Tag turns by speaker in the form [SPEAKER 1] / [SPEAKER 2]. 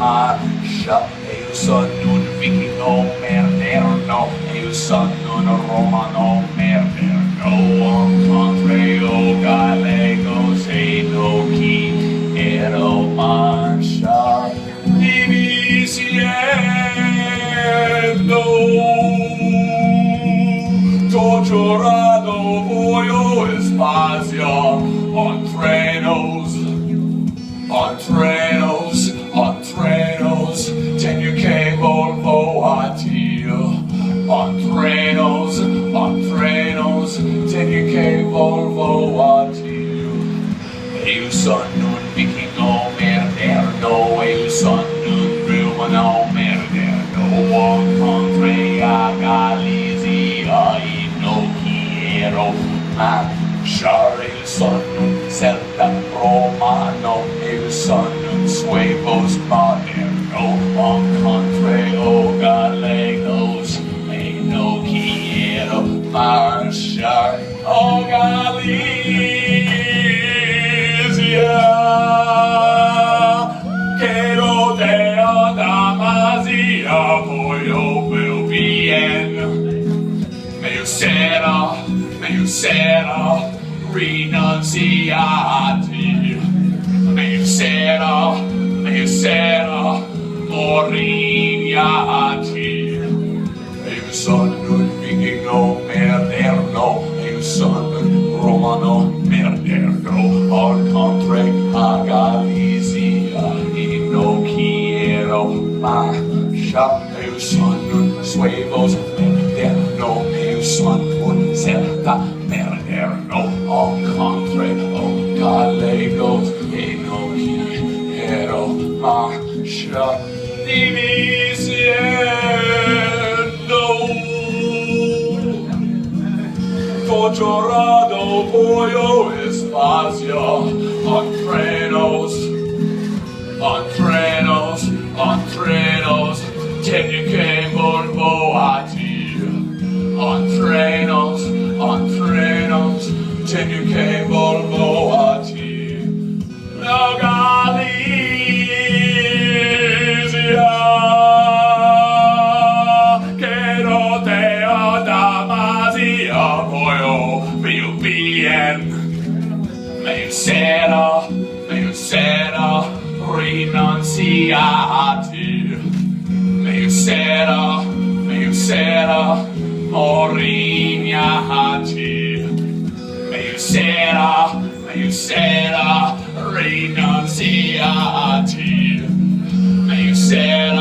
[SPEAKER 1] marscia, e io sono un vikingo merderno, e io sono un romano merderno. On contrario Gallegos e no chi ero marscia, divisiendo torturado voglio espacio on trenos, on trenos, 10 UK Volvo addio, on trenos, 10 UK Volvo addio. E io sono un vikingo merderno, e io sono un romano merderno, on contrario Galizia e no chi ero marscia, e io sono un celta romano, e io sono un suevos moderno, on contrario Gallegos e no chi ero marscia, oh Galizia, che rodea Damasia, voglio will bien, meglio sera, rinunziati, meglio sera, morignati. E io sono un vikingo merderno, e io sono un romano merderno, al contrario a Galizia, e no chi ero marscia, e io sono un suevos merderno, e io sono un celta merderno, al contrario Gallegos e no chi ero marscia, divisiendo torturado voglio espacio on trenos, 10 UK Volvo addio, on trenos, 10 UK Volvo addio. No Galizia, che rodea Damasia, voglio will bien, meglio sera, rinunziati, meglio sera, morignati, meglio sera, rinunziati, meglio sera,